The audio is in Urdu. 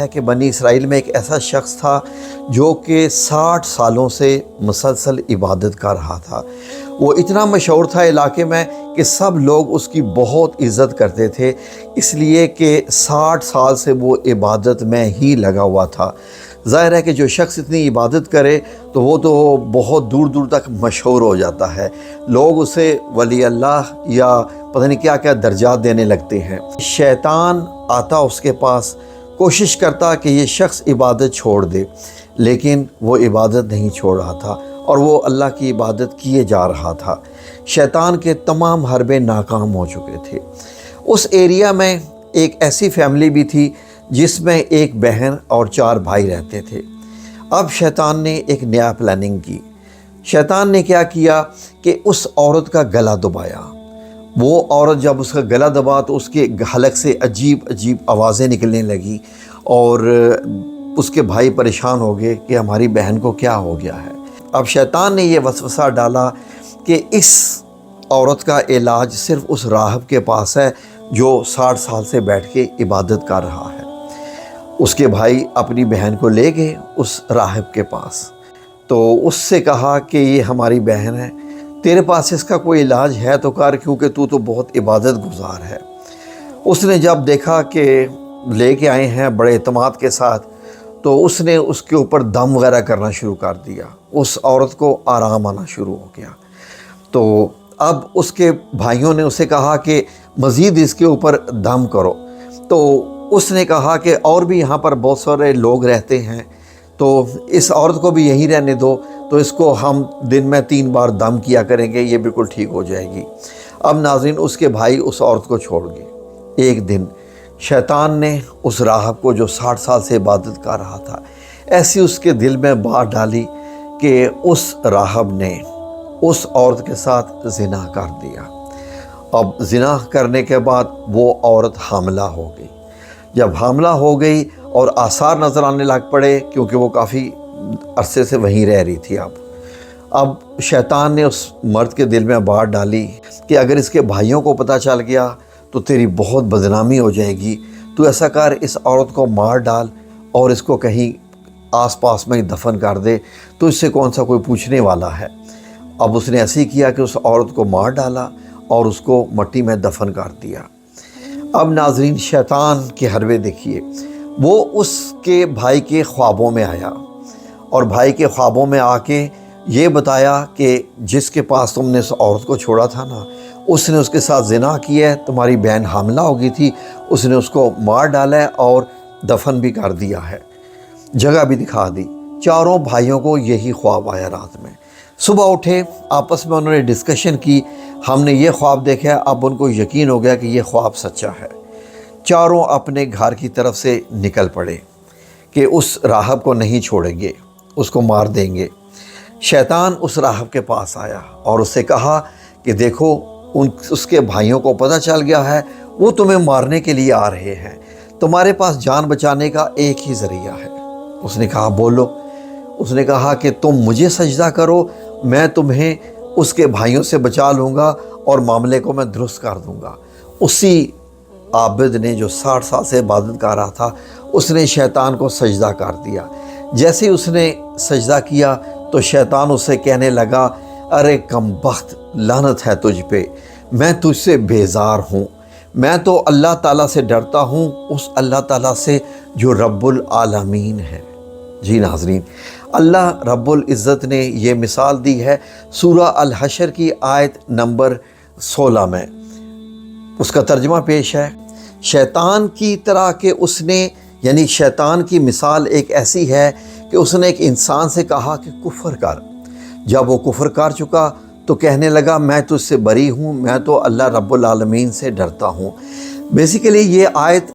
ہے کہ بنی اسرائیل میں ایک ایسا شخص تھا جو کہ 60 سالوں سے مسلسل عبادت کر رہا تھا۔ وہ اتنا مشہور تھا علاقے میں کہ سب لوگ اس کی بہت عزت کرتے تھے، اس لیے کہ 60 سال سے وہ عبادت میں ہی لگا ہوا تھا۔ ظاہر ہے کہ جو شخص اتنی عبادت کرے تو وہ تو بہت دور دور تک مشہور ہو جاتا ہے، لوگ اسے ولی اللہ یا پتہ نہیں کیا کیا درجات دینے لگتے ہیں۔ شیطان آتا اس کے پاس، کوشش کرتا کہ یہ شخص عبادت چھوڑ دے، لیکن وہ عبادت نہیں چھوڑ رہا تھا اور وہ اللہ کی عبادت کیے جا رہا تھا۔ شیطان کے تمام حربے ناکام ہو چکے تھے۔ اس ایریا میں ایک ایسی فیملی بھی تھی جس میں ایک بہن اور 4 بھائی رہتے تھے۔ اب شیطان نے ایک نیا پلاننگ کی۔ شیطان نے کیا کیا کہ اس عورت کا گلا دبایا۔ وہ عورت جب اس کا گلا دبا تو اس کے حلق سے عجیب عجیب آوازیں نکلنے لگی اور اس کے بھائی پریشان ہو گئے کہ ہماری بہن کو کیا ہو گیا ہے۔ اب شیطان نے یہ وسوسہ ڈالا کہ اس عورت کا علاج صرف اس راہب کے پاس ہے جو 60 سال سے بیٹھ کے عبادت کر رہا ہے۔ اس کے بھائی اپنی بہن کو لے گئے اس راہب کے پاس، تو اس سے کہا کہ یہ ہماری بہن ہے، تیرے پاس اس کا کوئی علاج ہے تو کر، کیونکہ تو بہت عبادت گزار ہے۔ اس نے جب دیکھا کہ لے کے آئے ہیں بڑے اعتماد کے ساتھ، تو اس نے اس کے اوپر دم وغیرہ کرنا شروع کر دیا۔ اس عورت کو آرام آنا شروع ہو گیا۔ تو اب اس کے بھائیوں نے اسے کہا کہ مزید اس کے اوپر دم کرو، تو اس نے کہا کہ اور بھی یہاں پر بہت سارے لوگ رہتے ہیں، تو اس عورت کو بھی یہیں رہنے دو، تو اس کو ہم دن میں 3 بار دم کیا کریں گے، یہ بالکل ٹھیک ہو جائے گی۔ اب ناظرین، اس کے بھائی اس عورت کو چھوڑ گئے۔ ایک دن شیطان نے اس راہب کو جو 60 سال سے عبادت کر رہا تھا، ایسی اس کے دل میں بات ڈالی کہ اس راہب نے اس عورت کے ساتھ زنا کر دیا۔ اب زنا کرنے کے بعد وہ عورت حاملہ ہو گئی۔ جب حاملہ ہو گئی اور آثار نظر آنے لگ پڑے، کیونکہ وہ کافی عرصے سے وہیں رہ رہی تھی۔ اب شیطان نے اس مرد کے دل میں بات ڈالی کہ اگر اس کے بھائیوں کو پتہ چل گیا تو تیری بہت بدنامی ہو جائے گی، تو ایسا کر، اس عورت کو مار ڈال اور اس کو کہیں آس پاس میں دفن کر دے، تو اس سے کون سا کوئی پوچھنے والا ہے۔ اب اس نے ایسے ہی کیا کہ اس عورت کو مار ڈالا اور اس کو مٹی میں دفن کر دیا۔ اب ناظرین، شیطان کے حربے دیکھیے، وہ اس کے بھائی کے خوابوں میں آیا اور بھائی کے خوابوں میں آ کے یہ بتایا کہ جس کے پاس تم نے اس عورت کو چھوڑا تھا نا، اس نے اس کے ساتھ زنا کیا ہے، تمہاری بہن حاملہ ہو گئی تھی، اس نے اس کو مار ڈالا ہے اور دفن بھی کر دیا ہے، جگہ بھی دکھا دی۔ 4 بھائیوں کو یہی خواب آیا رات میں۔ صبح اٹھے، آپس میں انہوں نے ڈسکشن کی، ہم نے یہ خواب دیکھا ہے۔ اب ان کو یقین ہو گیا کہ یہ خواب سچا ہے۔ 4 اپنے گھر کی طرف سے نکل پڑے کہ اس راہب کو نہیں چھوڑیں گے، اس کو مار دیں گے۔ شیطان اس راہب کے پاس آیا اور اس سے کہا کہ دیکھو، اس کے بھائیوں کو پتہ چل گیا ہے، وہ تمہیں مارنے کے لیے آ رہے ہیں، تمہارے پاس جان بچانے کا ایک ہی ذریعہ ہے۔ اس نے کہا بولو۔ اس نے کہا کہ تم مجھے سجدہ کرو، میں تمہیں اس کے بھائیوں سے بچا لوں گا اور معاملے کو میں درست کر دوں گا۔ اسی عابد نے جو 60 سال سے عبادت کر رہا تھا، اس نے شیطان کو سجدہ کر دیا۔ جیسے اس نے سجدہ کیا تو شیطان اس سے کہنے لگا، ارے کم بخت، لعنت ہے تجھ پہ، میں تجھ سے بیزار ہوں، میں تو اللہ تعالیٰ سے ڈرتا ہوں، اس اللہ تعالیٰ سے جو رب العالمین ہے۔ جی ناظرین، اللہ رب العزت نے یہ مثال دی ہے سورہ الحشر کی آیت نمبر 16 میں۔ اس کا ترجمہ پیش ہے، شیطان کی طرح کہ اس نے، یعنی شیطان کی مثال ایک ایسی ہے کہ اس نے ایک انسان سے کہا کہ کفر کر۔ جب وہ کفر کر چکا تو کہنے لگا میں تجھ سے بری ہوں، میں تو اللہ رب العالمین سے ڈرتا ہوں۔ بیسیکلی یہ آیت